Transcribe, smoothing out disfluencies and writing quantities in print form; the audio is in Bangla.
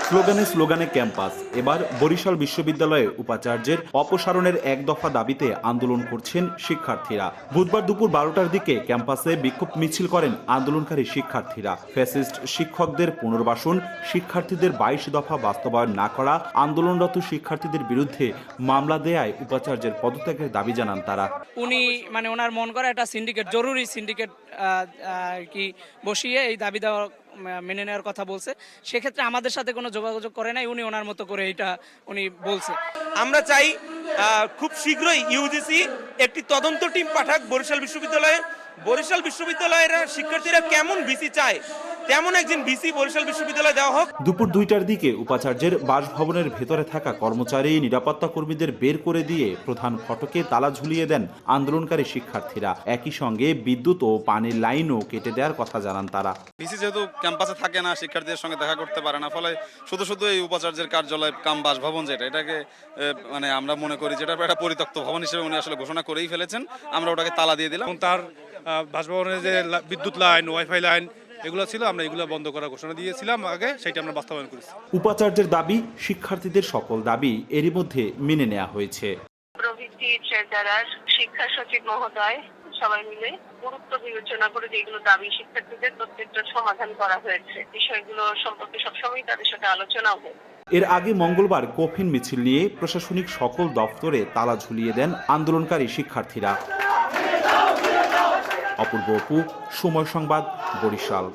স্লোগানে স্লোগানে ক্যাম্পাস। এবার বরিশাল বিশ্ববিদ্যালয়ে উপাচার্যের অপসারণের এক দফা দাবিতে আন্দোলন করছেন শিক্ষার্থীরা। বুধবার দুপুর 12টার দিকে ক্যাম্পাসে বিক্ষোভ মিছিল করেন আন্দোলনকারী শিক্ষার্থীরা। ফ্যাসিস্ট শিক্ষকদের পুনর্বাসন, শিক্ষার্থীদের 22 দফা বাস্তবায়ন না করা, আন্দোলনরত শিক্ষার্থীদের বিরুদ্ধে মামলা দেয়ায় উপাচার্যের পদত্যাগের দাবি জানান তারা। উনি ওনার মন করা একটা সিন্ডিকেট, জরুরি সিন্ডিকেট কি বসিয়ে এই দাবি দেওয়া মেনে নেওয়ার কথা বলছে। সেক্ষেত্রে আমাদের সাথে কোনো যোগাযোগ করে নাই, উনি ওনার মতো করে এটা উনি বলছে। আমরা চাই খুব শীঘ্রই ইউজিসি একটি তদন্ত টিম পাঠাক বরিশাল বিশ্ববিদ্যালয়ে। বরিশাল বিশ্ববিদ্যালয়ের শিক্ষার্থীরা কেমন ভিসি চায় তেমন একজন ভিসি বরিশাল বিশ্ববিদ্যালয়ে দেওয়া হোক। দুপুর 2টার দিকে উপাচার্যের বাসভবনের ভেতরে থাকা কর্মচারী নিরাপত্তা কর্মীদের বের করে দিয়ে প্রধান ফটকে তালা ঝুলিয়ে দেন আন্দোলনকারী শিক্ষার্থীরা। একই সঙ্গে বিদ্যুৎ ও পানির লাইনও কেটে দেওয়ার কথা জানান তারা। ভিসি যেহেতু ক্যাম্পাসে থাকে না, শিক্ষার্থীদের সঙ্গে দেখা করতে পারে না, ফলে শুধু এই উপাচার্যের কার্যালয় কাম বাসভবন এটাকে আমরা মনে করি যেটা একটা পরিত্যক্ত ভবন হিসেবে উনি আসলে ঘোষণা করেই ফেলেছেন। আমরা ওটাকে তালা দিয়ে দিলাম। তার বাসভবনের যে বিদ্যুৎ লাইন, ওয়াইফাই লাইন এগুলো ছিল, আমরা এগুলো বন্ধ করার ঘোষণা দিয়েছিলাম আগে, সেটা আমরা বাস্তবায়ন করেছি। উপাচার্যের দাবি, শিক্ষার্থীদের সকল দাবি এরই মধ্যে মেনে নেওয়া হয়েছে। প্রভৃতি ট্রেজারার, শিক্ষা সচিব মহোদয় সবাই মিলে গুরুত্ব বিবেচনা করে যেগুলো দাবি শিক্ষার্থীদের প্রত্যেকটা সমাধান করা হয়েছে। বিষয়গুলো সম্পর্কে সবসময় তাদের সাথে আলোচনাও হয়। এর আগে মঙ্গলবার কফিন মিছিল নিয়ে প্রশাসনিক সকল দফতরে তালা ঝুলিয়ে দেন আন্দোলনকারী শিক্ষার্থীরা। অপূর্ব অপু, সময় সংবাদ, বরিশাল।